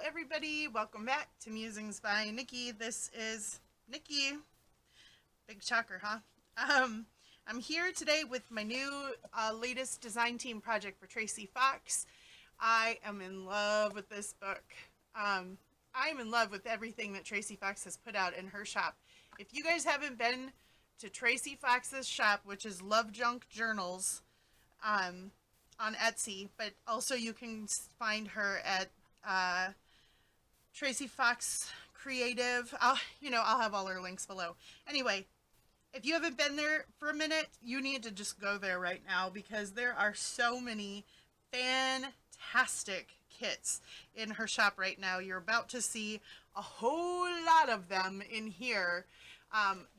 everybody, welcome back to Musings by Nikki. This is Nikki. Big shocker, huh? I'm here today with my new latest design team project for Tracie Fox. I am in love with this book. I'm in love with everything that Tracie Fox has put out in her shop. If you guys haven't been to Tracie Fox's shop, which is Love Junk Journals, on Etsy, but also you can find her at Tracie Fox Creative. I'll have all her links below. Anyway, if you haven't been there for a minute, you need to just go there right now because there are so many fantastic kits in her shop right now. You're about to see a whole lot of them in here.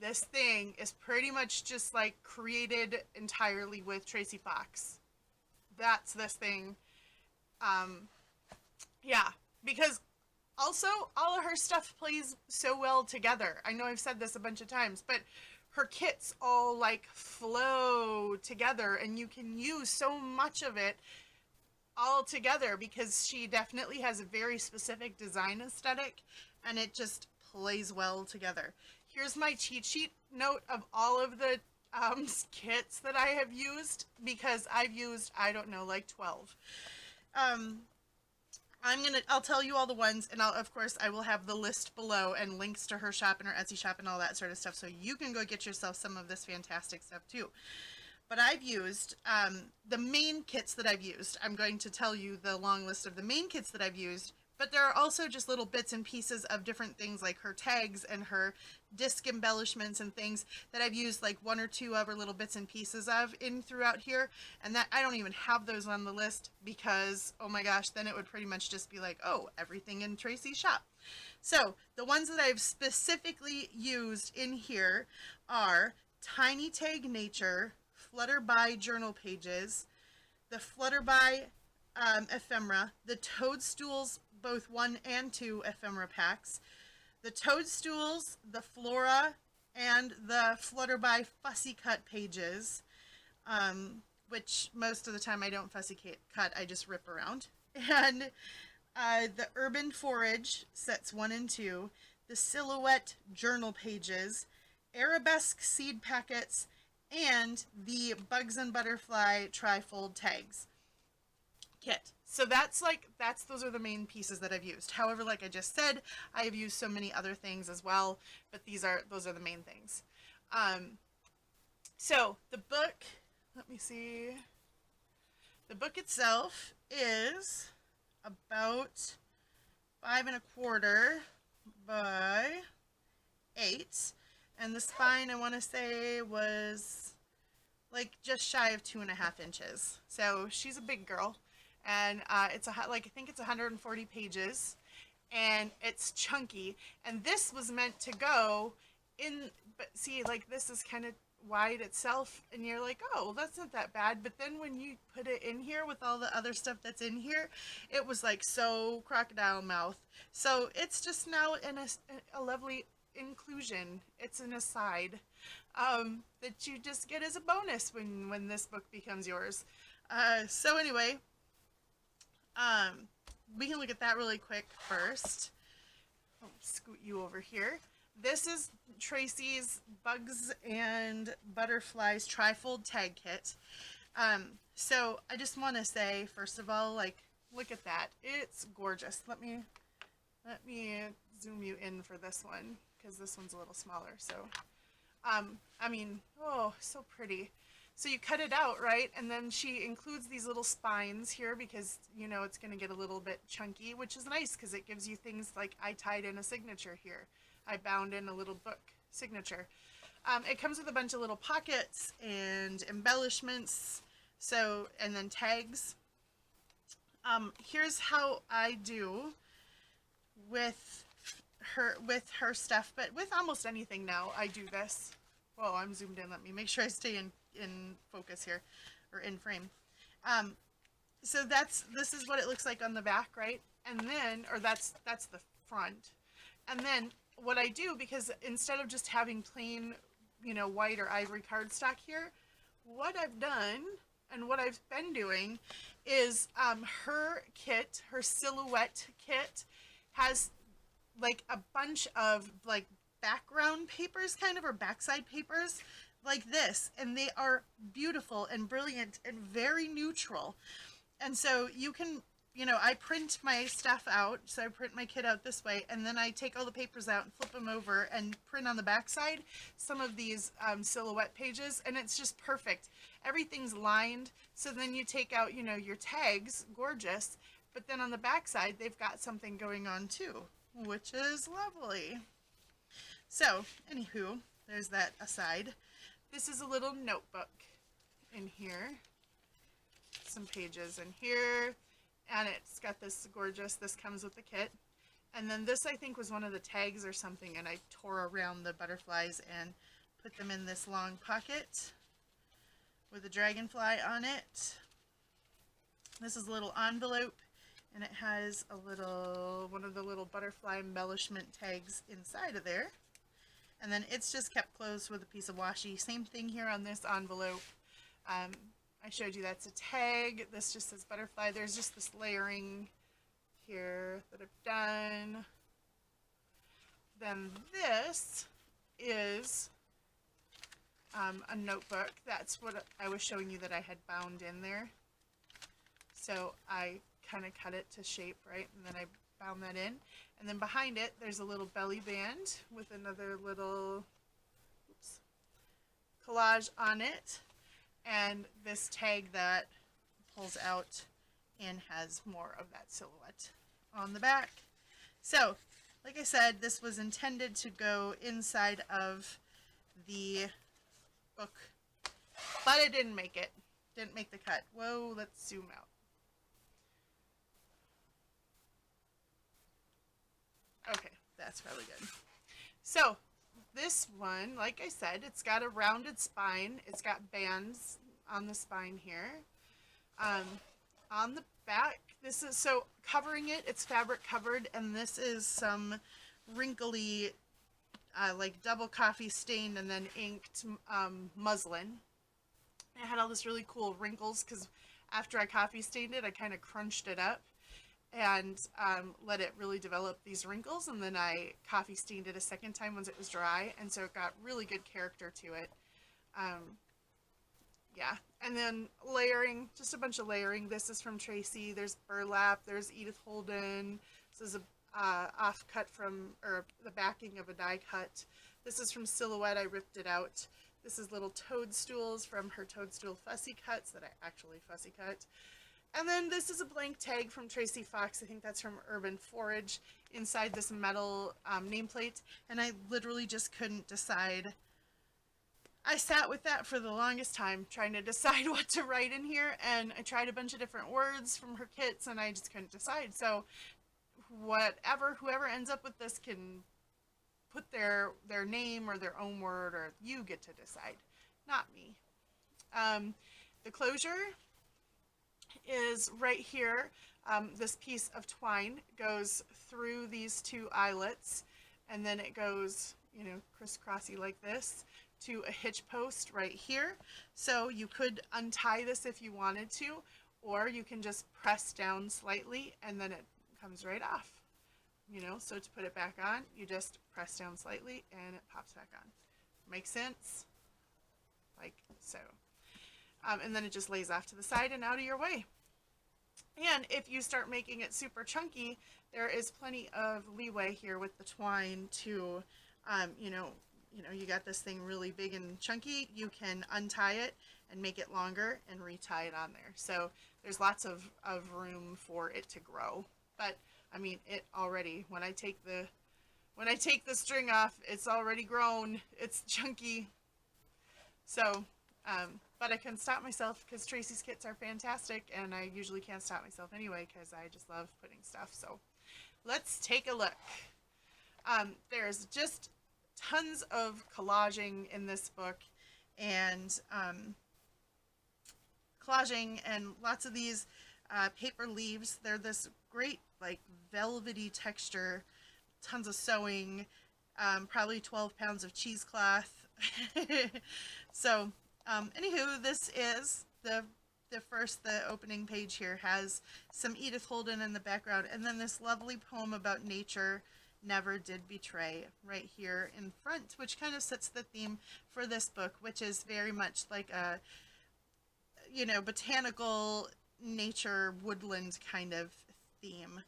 This thing is pretty much just like created entirely with Tracie Fox. That's this thing. Yeah, because also all of her stuff plays so well together. I know I've said this a bunch of times, but her kits all like flow together and you can use so much of it all together because she definitely has a very specific design aesthetic and it just plays well together. Here's my cheat sheet note of all of the kits that I have used because I've used, I don't know, like 12. I'll tell you all the ones, and of course I will have the list below and links to her shop and her Etsy shop and all that sort of stuff, so you can go get yourself some of this fantastic stuff too. But I've used the main kits that I've used. I'm going to tell you the long list of the main kits that I've used, but there are also just little bits and pieces of different things like her tags and her disc embellishments and things that I've used like one or two other little bits and pieces of in throughout here, and that I don't even have those on the list because, oh my gosh, then it would pretty much just be like, oh, everything in Tracie's shop. So the ones that I've specifically used in here are Tiny Tag Nature, Flutterby journal pages, the Flutterby ephemera, the Toadstools both 1 and 2 ephemera packs, the Toadstools, the Flora, and the Flutterby Fussy cut pages, which most of the time I don't fussy cut, I just rip around, and the Urban Forage sets 1 and 2, the Silhouette journal pages, Arabesque seed packets, and the Bugs and Butterfly trifold tags kit. So those are the main pieces that I've used. However, like I just said, I have used so many other things as well, but those are the main things. So the book, let me see. The book itself is about 5 1/4 by 8, and the spine I want to say was like just shy of 2.5 inches. So she's a big girl. And I think it's 140 pages, and it's chunky. And this was meant to go in, but see, like this is kind of wide itself, and you're like, oh, well, that's not that bad. But then when you put it in here with all the other stuff that's in here, it was like so crocodile mouth. So it's just now in a lovely inclusion. It's an aside that you just get as a bonus when this book becomes yours. So anyway. We can look at that really quick first. I'll scoot you over here. This is Tracie's Bugs and Butterflies trifold tag kit. So I just want to say, first of all, like, look at that. It's gorgeous. Let me zoom you in for this one because this one's a little smaller. So, I mean, oh, so pretty. So you cut it out, right? And then she includes these little spines here because, you know, it's going to get a little bit chunky, which is nice because it gives you things like I tied in a signature here. I bound in a little book signature. It comes with a bunch of little pockets and embellishments, and then tags. Here's how I do with her stuff, but with almost anything now I do this. Well, I'm zoomed in. Let me make sure I stay in focus here, or in frame. So this is what it looks like on the back, right? And then, or that's the front. And then what I do, because instead of just having plain, you know, white or ivory cardstock here, what I've done and what I've been doing is her kit, her silhouette kit, has like a bunch of like background papers kind of, or backside papers like this, and they are beautiful and brilliant and very neutral. And so you can, you know, I print my stuff out, so I print my kit out this way, and then I take all the papers out and flip them over and print on the backside some of these silhouette pages, and it's just perfect. Everything's lined, so then you take out, you know, your tags, gorgeous, but then on the backside they've got something going on too, which is lovely. So, anywho, there's that aside. This is a little notebook in here. Some pages in here. And it's got this gorgeous, this comes with the kit. And then this I think was one of the tags or something, and I tore around the butterflies and put them in this long pocket with a dragonfly on it. This is a little envelope, and it has a little, one of the little butterfly embellishment tags inside of there. And then it's just kept closed with a piece of washi. Same thing here on this envelope. I showed you that's a tag. This just says butterfly. There's just this layering here that I've done. Then this is a notebook. That's what I was showing you that I had bound in there. So I kind of cut it to shape, right? And then I bound that in. And then behind it, there's a little belly band with another little collage on it. And this tag that pulls out and has more of that silhouette on the back. So, like I said, this was intended to go inside of the book, but it didn't make it. Didn't make the cut. Whoa, let's zoom out. Okay, that's probably good. So, this one, like I said, it's got a rounded spine. It's got bands on the spine here. On the back, this is, so covering it, it's fabric covered, and this is some wrinkly, like double coffee stained and then inked muslin. It had all this really cool wrinkles because after I coffee stained it, I kind of crunched it up and let it really develop these wrinkles, and then I coffee stained it a second time once it was dry, and so it got really good character to it. Yeah, and then layering, just a bunch of layering. This is from Tracie. There's burlap. There's Edith Holden. This is a offcut from, or the backing of a die cut. This is from Silhouette. I ripped it out. This is little toadstools from her Toadstool Fussy cuts that I actually fussy cut. And then this is a blank tag from Tracie Fox. I think that's from Urban Forage, inside this metal nameplate. And I literally just couldn't decide. I sat with that for the longest time, trying to decide what to write in here. And I tried a bunch of different words from her kits, and I just couldn't decide. So whoever ends up with this can put their name or their own word, or you get to decide, not me. The closure is right here. This piece of twine goes through these two eyelets, and then it goes, you know, crisscrossy like this to a hitch post right here. So you could untie this if you wanted to, or you can just press down slightly and then it comes right off. You know, so to put it back on, you just press down slightly and it pops back on. Make sense? Like so. And then it just lays off to the side and out of your way. And if you start making it super chunky, there is plenty of leeway here with the twine to, you know, you got this thing really big and chunky, you can untie it and make it longer and retie it on there. So there's lots of room for it to grow. But I mean, it already, when I take the string off, it's already grown, it's chunky. So, but I couldn't stop myself because Tracie's kits are fantastic, and I usually can't stop myself anyway because I just love putting stuff. So let's take a look. There's just tons of collaging in this book, and collaging and lots of these paper leaves. They're this great like velvety texture, tons of sewing, probably 12 pounds of cheesecloth. So anywho, this is the the opening page here has some Edith Holden in the background, and then this lovely poem about nature never did betray right here in front, which kind of sets the theme for this book, which is very much like a, you know, botanical nature woodland kind of theme.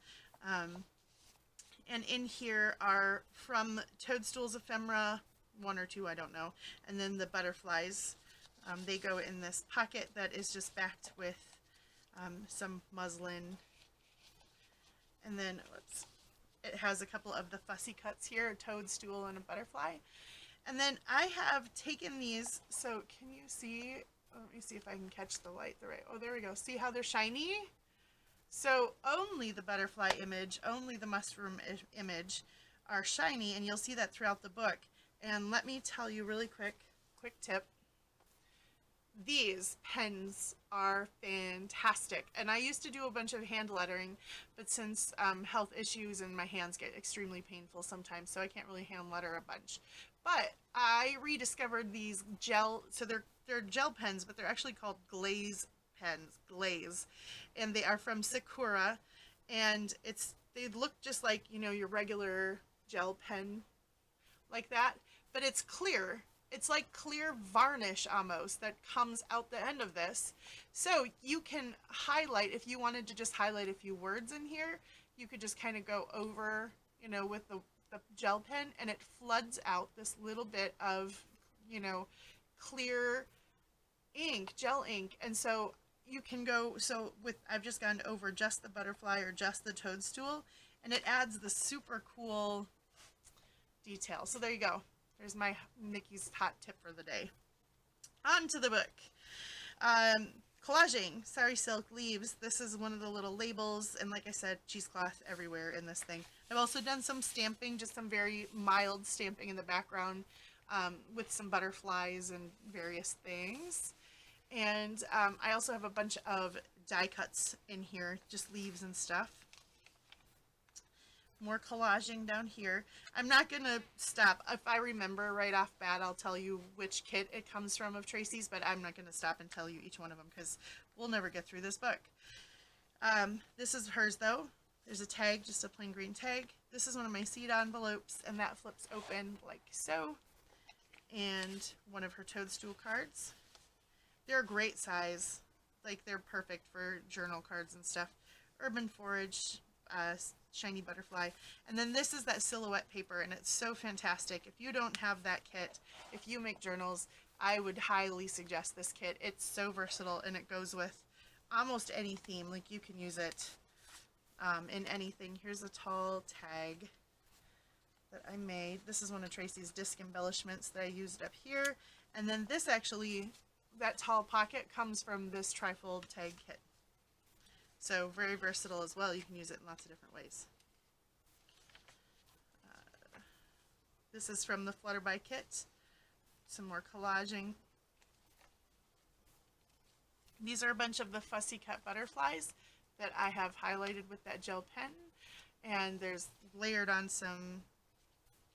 And in here are from Toadstools Ephemera, one or two, I don't know, and then the butterflies. They go in this pocket that is just backed with some muslin. And then, whoops, it has a couple of the fussy cuts here, a toadstool and a butterfly. And then I have taken these, so can you see, let me see if I can catch the light the right, oh, there we go. See how they're shiny? So only the butterfly image, only the mushroom image are shiny, and you'll see that throughout the book. And let me tell you really quick tip. These pens are fantastic, and I used to do a bunch of hand lettering, but since health issues and my hands get extremely painful sometimes, so I can't really hand letter a bunch. But I rediscovered these gel, so they're gel pens, but they're actually called glaze pens, and they are from Sakura, and they look just like, you know, your regular gel pen like that, but it's clear. It's like clear varnish almost that comes out the end of this. So you can highlight, if you wanted to just highlight a few words in here, you could just kind of go over, you know, with the gel pen, and it floods out this little bit of, you know, clear ink, gel ink. And so you can go, so with, I've just gone over just the butterfly or just the toadstool, and it adds the super cool detail. So there you go. There's my Nikki's hot tip for the day. On to the book. Collaging, sari silk, leaves. This is one of the little labels, and like I said, cheesecloth everywhere in this thing. I've also done some stamping, just some very mild stamping in the background with some butterflies and various things. And I also have a bunch of die cuts in here, just leaves and stuff. More collaging down here. I'm not going to stop. If I remember right off bat, I'll tell you which kit it comes from of Tracie's, but I'm not going to stop and tell you each one of them because we'll never get through this book. This is hers though. There's a tag, just a plain green tag. This is one of my seed envelopes, and that flips open like so. And one of her toadstool cards. They're a great size. Like, they're perfect for journal cards and stuff. Urban Forage, shiny butterfly. And then this is that silhouette paper, and it's so fantastic. If you don't have that kit, if you make journals, I would highly suggest this kit. It's so versatile, and it goes with almost any theme. Like, you can use it in anything. Here's a tall tag that I made. This is one of Tracie's disc embellishments that I used up here. And then this actually, that tall pocket comes from this trifold tag kit. So very versatile as well. You can use it in lots of different ways. This is from the Flutterby kit. Some more collaging. These are a bunch of the fussy cut butterflies that I have highlighted with that gel pen. And there's layered on some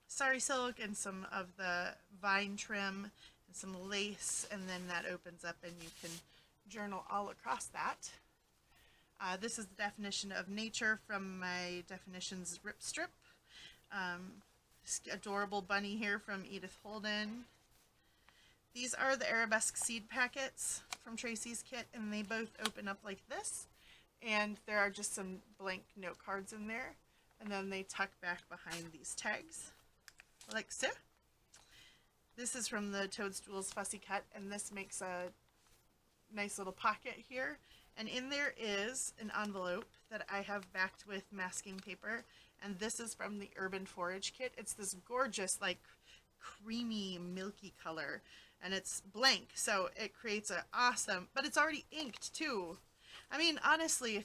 sari silk and some of the vine trim and some lace. And then that opens up and you can journal all across that. This is the definition of nature from my definitions rip strip. Adorable bunny here from Edith Holden. These are the Arabesque seed packets from Tracie's kit, and they both open up like this. And there are just some blank note cards in there. And then they tuck back behind these tags, like so. This is from the Toadstools Fussy Cut, and this makes a nice little pocket here. And in there is an envelope that I have backed with masking paper. And this is from the Urban Forage kit. It's this gorgeous, like, creamy, milky color. And it's blank, so it creates an awesome, but it's already inked too. I mean, honestly,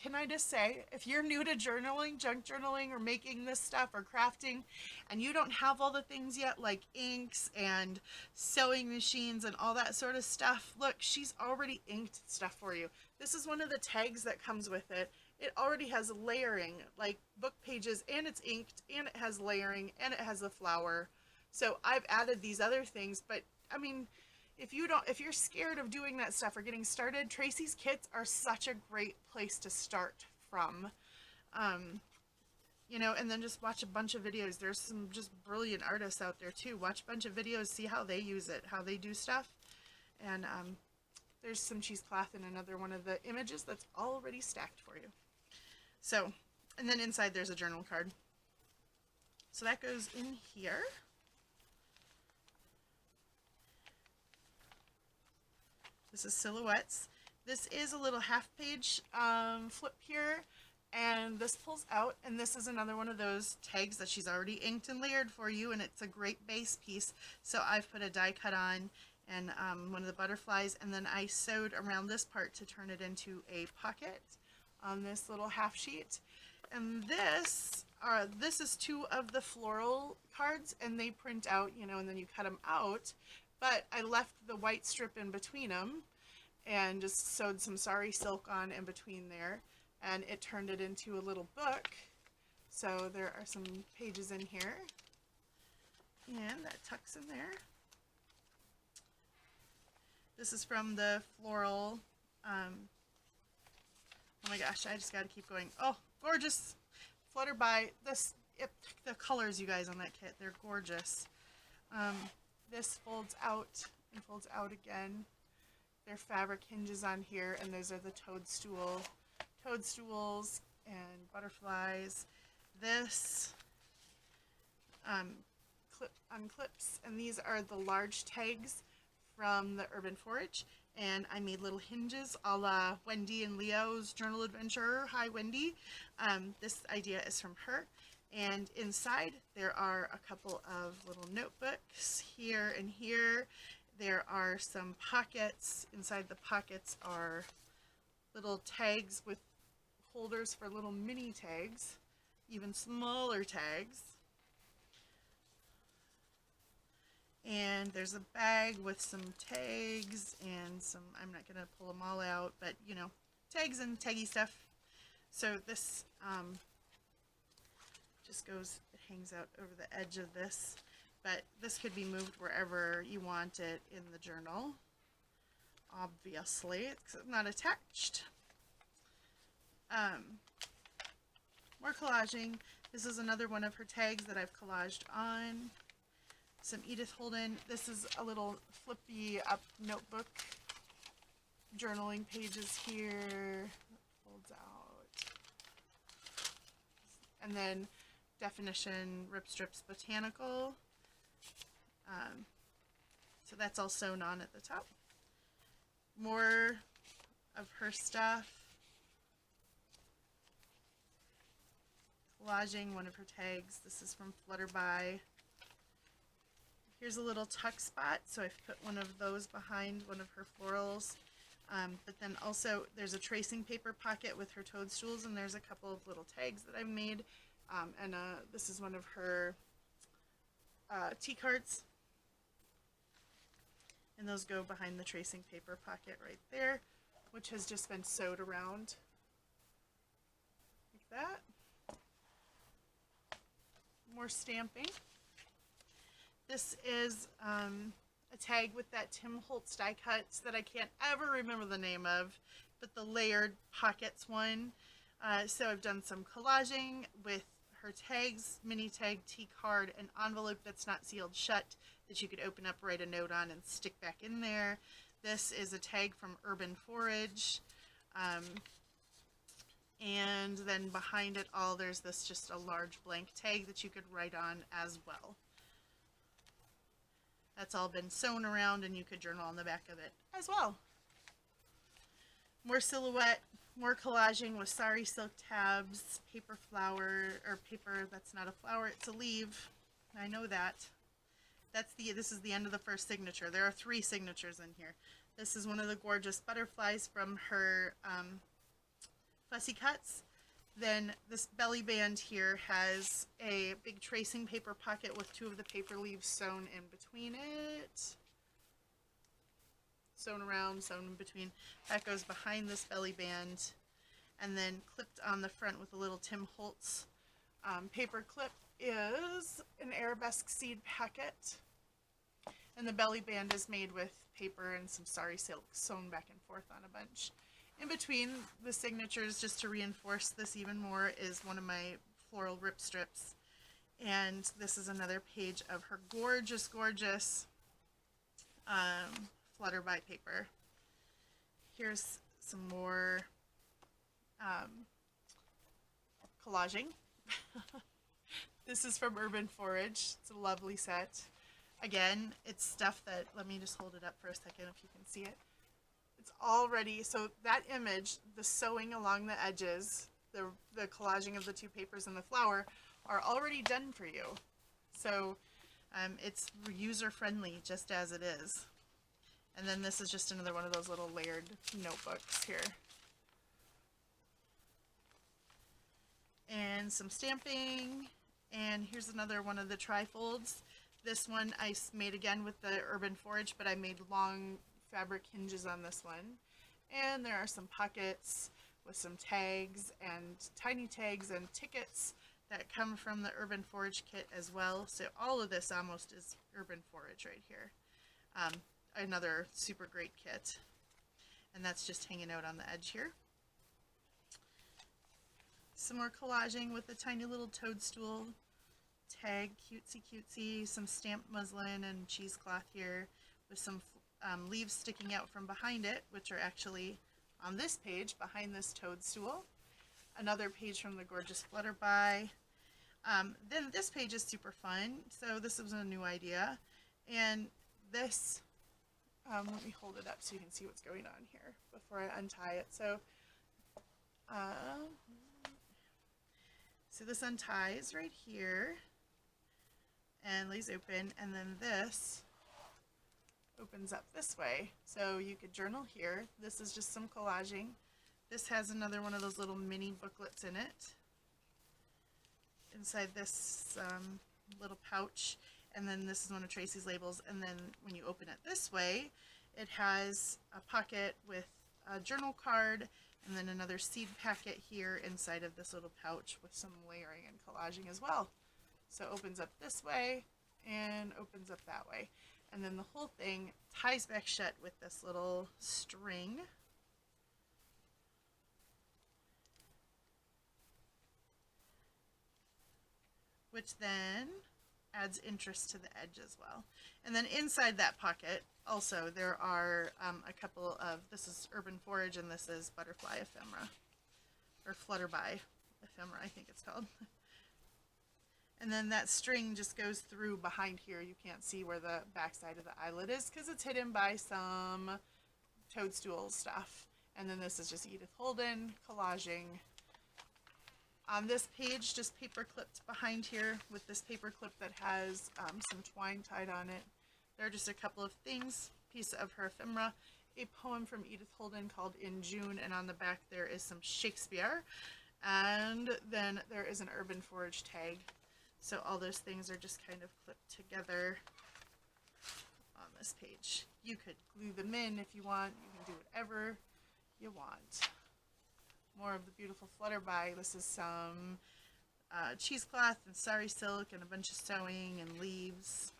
can I just say, if you're new to journaling, junk journaling, or making this stuff, or crafting, and you don't have all the things yet, like inks and sewing machines and all that sort of stuff, look, she's already inked stuff for you. This is one of the tags that comes with it. It already has layering, like book pages, and it's inked, and it has layering, and it has a flower. So I've added these other things, but I mean, if you're scared of doing that stuff or getting started, Tracie's kits are such a great place to start from. You know, and then just watch a bunch of videos. There's some just brilliant artists out there too. Watch a bunch of videos, see how they use it, how they do stuff. And there's some cheesecloth in another one of the images that's already stacked for you. So, and then inside there's a journal card. So that goes in here. This is silhouettes. This is a little half-page flip here, and this pulls out, and this is another one of those tags that she's already inked and layered for you, and it's a great base piece. So I've put a die cut on and one of the butterflies, and then I sewed around this part to turn it into a pocket on this little half sheet. And this is two of the floral cards, and they print out, you know, and then you cut them out. But I left the white strip in between them and just sewed some sari silk on in between there, and it turned it into a little book. So there are some pages in here, and that tucks in there. This is from the floral, oh my gosh, I just gotta keep going. Oh, gorgeous! Flutterby, the colors, you guys, on that kit, they're gorgeous. This folds out and folds out again. There are fabric hinges on here, and those are the toadstools and butterflies. This unclips, and these are the large tags from the Urban Forage, and I made little hinges a la Wendy and Leo's Journal Adventure. Hi, Wendy. This idea is from her. And inside there are a couple of little notebooks here and here. There are some pockets. Inside the pockets are little tags with holders for little mini tags, even smaller tags. And there's a bag with some tags and some, I'm not going to pull them all out, but you know, tags and taggy stuff. So this just goes, it hangs out over the edge of this, but this could be moved wherever you want it in the journal. Obviously, it's not attached. More collaging. This is another one of her tags that I've collaged on. Some Edith Holden. This is a little flippy up notebook. Journaling pages here. Folds out. And then definition Rip Strips Botanical. So that's all sewn on at the top. More of her stuff. Collaging one of her tags. This is from Flutterby. Here's a little tuck spot, so I've put one of those behind one of her florals. But then also there's a tracing paper pocket with her toadstools, and there's a couple of little tags that I've made. This is one of her tea cards. And those go behind the tracing paper pocket right there, which has just been sewed around like that. More stamping. This is a tag with that Tim Holtz die cuts that I can't ever remember the name of, but the layered pockets one. So I've done some collaging with her tags, mini tag, tea card, an envelope that's not sealed shut that you could open up, write a note on, and stick back in there. This is a tag from Urban Forage. And then behind it all, there's this just a large blank tag that you could write on as well. That's all been sewn around, and you could journal on the back of it as well. More silhouette, more collaging with sari silk tabs, paper flower, or paper that's not a flower, it's a leaf. I know that. This is the end of the first signature. There are 3 signatures in here. This is one of the gorgeous butterflies from her Fussy cuts. Then this belly band here has a big tracing paper pocket with 2 of the paper leaves sewn in between it. Sewn around, sewn in between. That goes behind this belly band. And then clipped on the front with a little Tim Holtz paper clip is an Arabesque seed packet. And the belly band is made with paper and some sari silk sewn back and forth on a bunch. In between the signatures, just to reinforce this even more, is one of my floral rip strips. And this is another page of her gorgeous, gorgeous Flutterby paper. Here's some more collaging. This is from Urban Forage. It's a lovely set. Again, it's stuff that, let me just hold it up for a second if you can see it. It's already, so that image, the sewing along the edges, the collaging of the two papers and the flower are already done for you. So it's user friendly just as it is. And then this is just another one of those little layered notebooks here. And some stamping. And here's another one of the trifolds. This one I made again with the Urban Forage, but I made long fabric hinges on this one. And there are some pockets with some tags and tiny tags and tickets that come from the Urban Forage kit as well. So all of this almost is Urban Forage right here. Another super great kit. And that's just hanging out on the edge here. Some more collaging with a tiny little toadstool tag, cutesy cutesy, some stamped muslin and cheesecloth here with some leaves sticking out from behind it, which are actually on this page behind this toadstool. Another page from the gorgeous Flutterby. Then this page is super fun. So this was a new idea. And this, let me hold it up so you can see what's going on here before I untie it. So this unties right here and lays open, and then this opens up this way. So you could journal here. This is just some collaging. This has another one of those little mini booklets in it. Inside this little pouch, and then this is one of Tracie's labels, and then when you open it this way, it has a pocket with a journal card, and then another seed packet here inside of this little pouch with some layering and collaging as well. So it opens up this way and opens up that way. And then the whole thing ties back shut with this little string. Which then adds interest to the edge as well. And then inside that pocket also there are a couple of, this is Urban Forage and this is Butterfly Ephemera, or Flutterby Ephemera I think it's called. And then that string just goes through behind here. You can't see where the back side of the eyelid is because it's hidden by some toadstool stuff. And then this is just Edith Holden collaging. On this page, just paper clipped behind here with this paper clip that has some twine tied on it. There are just a couple of things, piece of her ephemera, a poem from Edith Holden called In June, and on the back there is some Shakespeare. And then there is an Urban Forage tag. So all those things are just kind of clipped together on this page. You could glue them in if you want. You can do whatever you want. More of the beautiful Flutterby. This is some cheesecloth and sari silk and a bunch of sewing and leaves.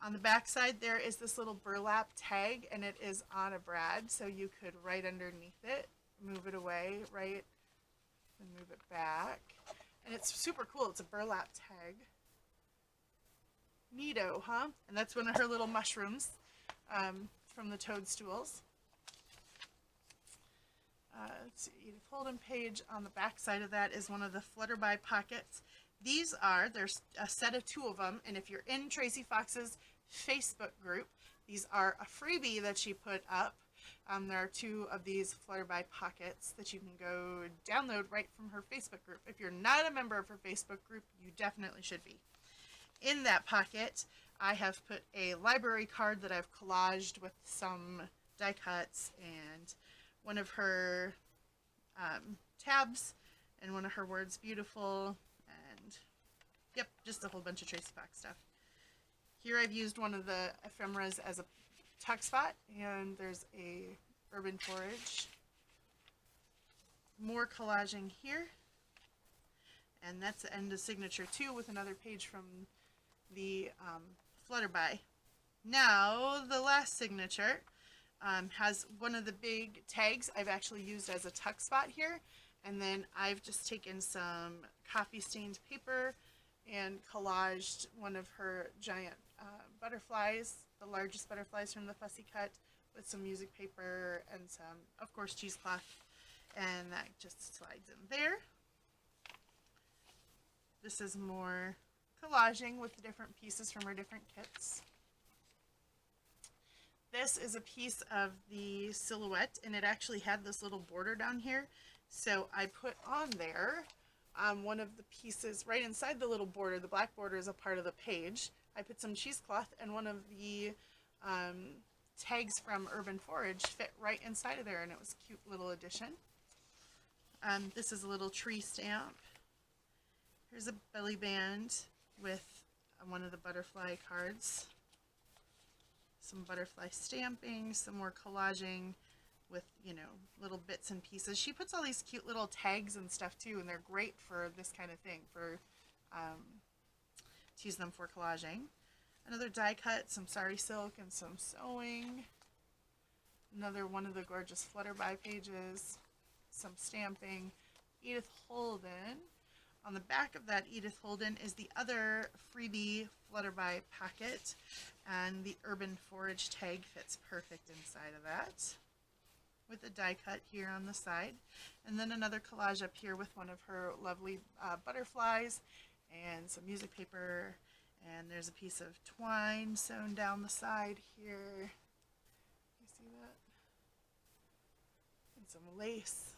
On the back side there is this little burlap tag, and it is on a brad, so you could write underneath it, move it away, write, and move it back. And it's super cool. It's a burlap tag. Neato, huh? And that's one of her little mushrooms from the Toadstools. Let's see, Edith Holden page. On the back side of that is one of the Flutterby pockets. These are, there's a set of 2 of them, and if you're in Tracie Fox's Facebook group, these are a freebie that she put up. There are 2 of these Flutterby pockets that you can go download right from her Facebook group. If you're not a member of her Facebook group, you definitely should be. In that pocket, I have put a library card that I've collaged with some die cuts and one of her tabs and one of her words, beautiful, and yep, just a whole bunch of Tracie Fox stuff. Here I've used one of the ephemeras as a tuck spot, and there's a Urban Forage. More collaging here, and that's the end of signature 2 with another page from the Flutterby Now, the last signature has one of the big tags I've actually used as a tuck spot here. And then I've just taken some coffee stained paper and collaged one of her giant butterflies, the largest butterflies from the Fussy cut, with some music paper and some, of course, cheesecloth. And that just slides in there. This is more collaging with the different pieces from her different kits. This is a piece of the silhouette, and it actually had this little border down here. So I put on there one of the pieces right inside the little border. The black border is a part of the page. I put some cheesecloth, and one of the tags from Urban Forage fit right inside of there, and it was a cute little addition. This is a little tree stamp. Here's a belly band with one of the butterfly cards. Some butterfly stamping, some more collaging with, you know, little bits and pieces. She puts all these cute little tags and stuff too, and they're great for this kind of thing, for to use them for collaging. Another die cut, some sari silk and some sewing. Another one of the gorgeous Flutterby pages, some stamping. Edith Holden. On the back of that Edith Holden is the other freebie Flutterby packet, and the Urban Forage tag fits perfect inside of that, with a die cut here on the side. And then another collage up here with one of her lovely butterflies and some music paper, and there's a piece of twine sewn down the side here. You see that? And some lace.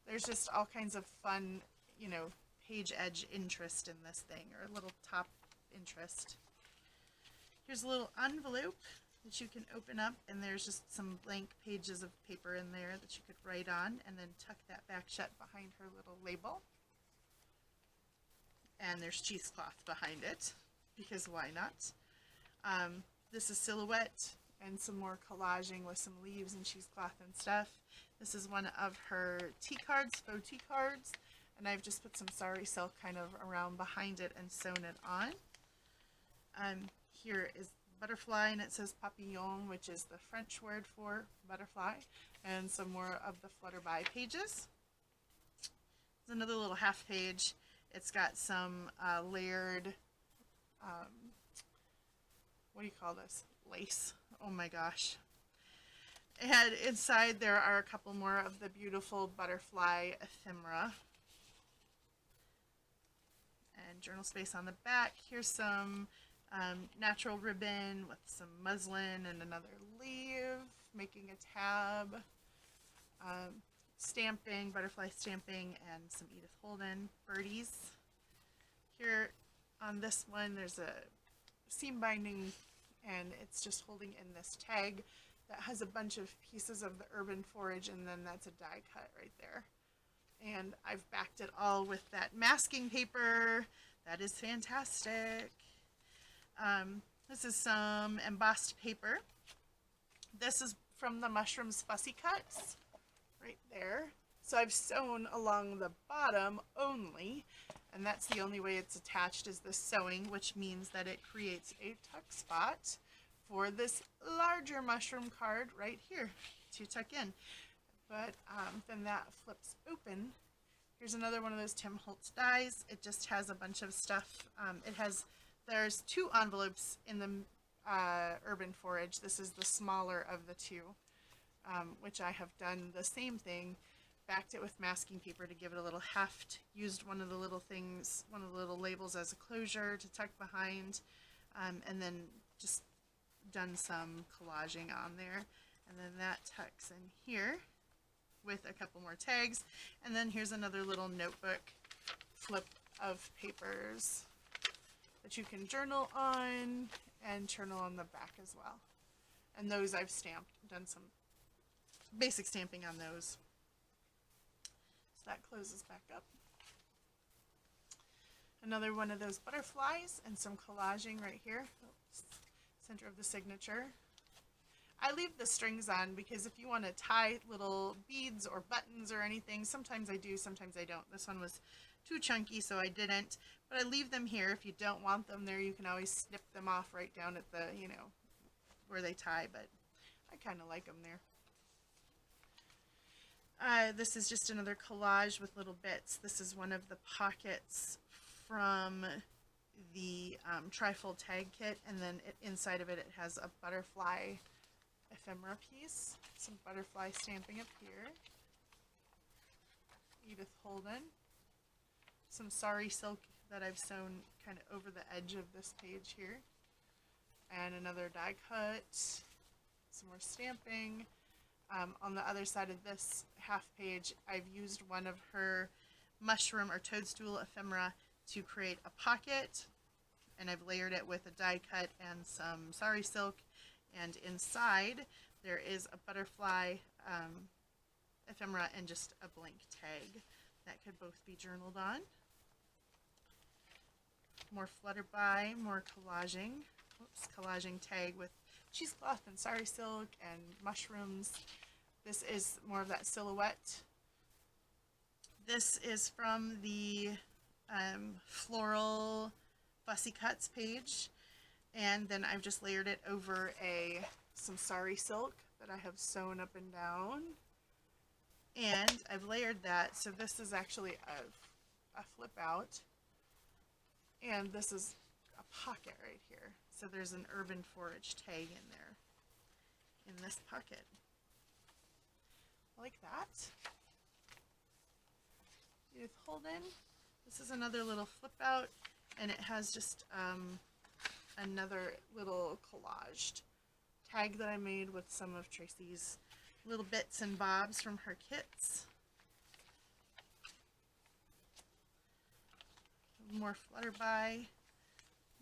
There's just all kinds of fun, you know, page edge interest in this thing, or a little top interest. Here's a little envelope that you can open up, and there's just some blank pages of paper in there that you could write on, and then tuck that back shut behind her little label. And there's cheesecloth behind it, because why not? This is silhouette and some more collaging with some leaves and cheesecloth and stuff. This is one of her tea cards, faux tea cards, and I've just put some sari silk kind of around behind it and sewn it on. Here is butterfly, and it says papillon, which is the French word for butterfly, and some more of the Flutterby pages. There's another little half page. It's got some layered, what do you call this? Lace. Oh my gosh. And inside there are a couple more of the beautiful butterfly ephemera. And journal space on the back. Here's some natural ribbon with some muslin and another leaf, making a tab. Stamping, butterfly stamping, and some Edith Holden birdies. Here on this one there's a seam binding, and it's just holding in this tag that has a bunch of pieces of the Urban Forage, and then that's a die cut right there. And I've backed it all with that masking paper. That is fantastic. This is some embossed paper. This is from the Mushrooms Fussy cuts, right there. So I've sewn along the bottom only, and that's the only way it's attached, is this sewing, which means that it creates a tuck spot for this larger mushroom card right here to tuck in. But then that flips open. Here's another one of those Tim Holtz dies. It just has a bunch of stuff. There's two envelopes in the Urban Forage. This is the smaller of the two, which I have done the same thing. Backed it with masking paper to give it a little heft. Used one of the little things, one of the little labels as a closure to tuck behind, and then just done some collaging on there. And then that tucks in here with a couple more tags. And then here's another little notebook flip of papers that you can journal on, and journal on the back as well. And those I've stamped, done some basic stamping on those. So that closes back up. Another one of those butterflies and some collaging right here. Oops. Center of the signature. I leave the strings on because if you want to tie little beads or buttons or anything, sometimes I do, sometimes I don't. This one was too chunky, so I didn't. But I leave them here. If you don't want them there, you can always snip them off right down at the, you know, where they tie. But I kind of like them there. This is just another collage with little bits. This is one of the pockets from the trifold tag kit, and then inside of it, it has a butterfly ephemera piece, some butterfly stamping up here, Edith Holden, some sari silk that I've sewn kind of over the edge of this page here, and another die cut, some more stamping. On the other side of this half page, I've used one of her mushroom or toadstool ephemera to create a pocket, and I've layered it with a die cut and some sari silk, and inside there is a butterfly ephemera and just a blank tag that could both be journaled on. More Flutterby, more collaging. Oops, collaging tag with cheesecloth and sari silk and mushrooms. This is more of that silhouette. This is from the floral Fussy Cuts page, and then I've just layered it over some sari silk that I have sewn up and down, and I've layered that, so this is actually a flip out, and this is a pocket right here. So there's an Urban Forage tag in there, in this pocket. Like that. Edith Holden. This is another little flip out, and it has just another little collaged tag that I made with some of Tracie's little bits and bobs from her kits. More Flutterby.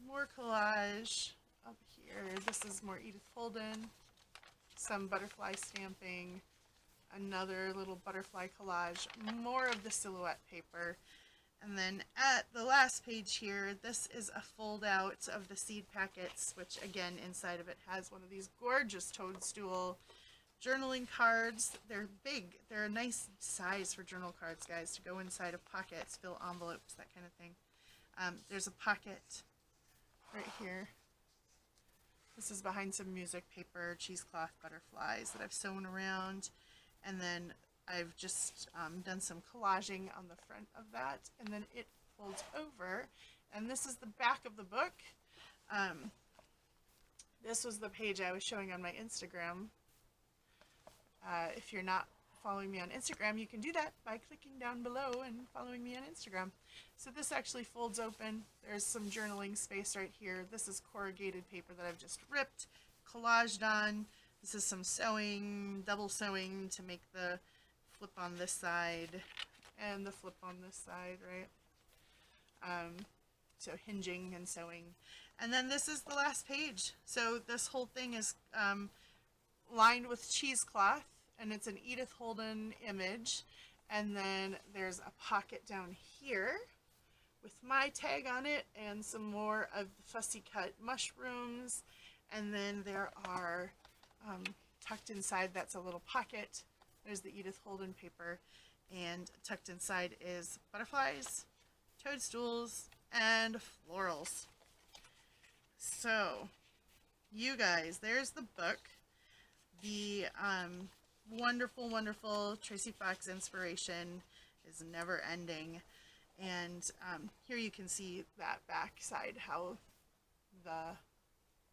More collage up here. This is more Edith Holden, some butterfly stamping, another little butterfly collage, more of the silhouette paper, and then at the last page here, this is a fold out of the seed packets, which again inside of it has one of these gorgeous toadstool journaling cards. They're big. They're a nice size for journal cards, guys, to go inside of pockets, fill envelopes, that kind of thing. There's a pocket right here. This is behind some music paper, cheesecloth butterflies that I've sewn around, and then I've just done some collaging on the front of that, and then it folds over, and this is the back of the book. This was the page I was showing on my Instagram. If you're not following me on Instagram, you can do that by clicking down below and following me on Instagram. So this actually folds open. There's some journaling space right here. This is corrugated paper that I've just ripped, collaged on. This is some sewing, double sewing to make the flip on this side and the flip on this side, right? So hinging and sewing. And then this is the last page. So this whole thing is lined with cheesecloth, and it's an Edith Holden image, and then there's a pocket down here with my tag on it and some more of the Fussy Cut mushrooms, and then there are tucked inside, that's a little pocket, there's the Edith Holden paper, and tucked inside is butterflies, toadstools, and florals. So you guys, there's the book. The wonderful, wonderful Tracie Fox inspiration is never ending, and here you can see that back side, how the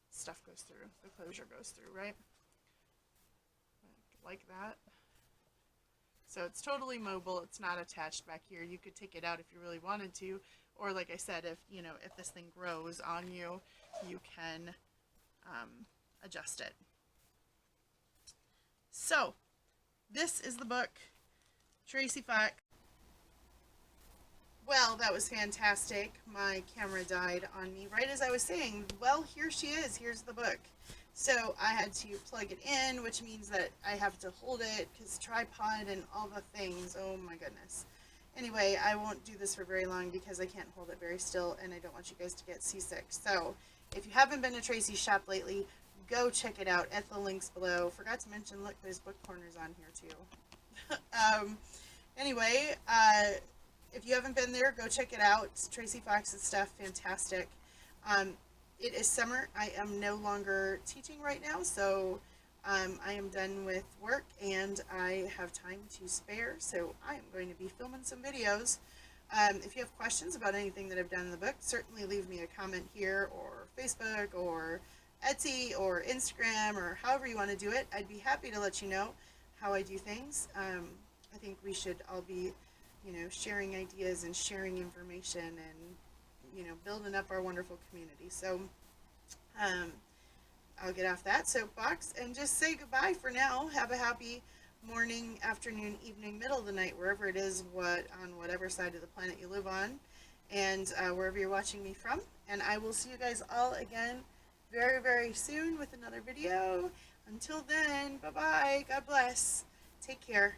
stuff goes through, the closure goes through, right? Like that. So it's totally mobile, it's not attached back here. You could take it out if you really wanted to, or like I said, if you know, if this thing grows on you, you can adjust it. So, this is the book, Tracie Fox. Well, that was fantastic. My camera died on me right as I was saying, well, here she is, here's the book. So I had to plug it in, which means that I have to hold it, because tripod and all the things, oh my goodness. Anyway, I won't do this for very long because I can't hold it very still, and I don't want you guys to get seasick. So, if you haven't been to Tracie's shop lately, go check it out at the links below. Forgot to mention, look, there's book corners on here too. Anyway, if you haven't been there, go check it out. Tracie Fox's stuff, fantastic. It is summer. I am no longer teaching right now, so I am done with work and I have time to spare, so I am going to be filming some videos. If you have questions about anything that I've done in the book, certainly leave me a comment here, or Facebook, or Etsy, or Instagram, or however you want to do it. I'd be happy to let you know how I do things. I think we should all be, sharing ideas and sharing information and, building up our wonderful community. So, I'll get off that soapbox and just say goodbye for now. Have a happy morning, afternoon, evening, middle of the night, wherever it is, on whatever side of the planet you live on, and wherever you're watching me from. And I will see you guys all again very, very soon with another video. Until then, bye-bye. God bless. Take care.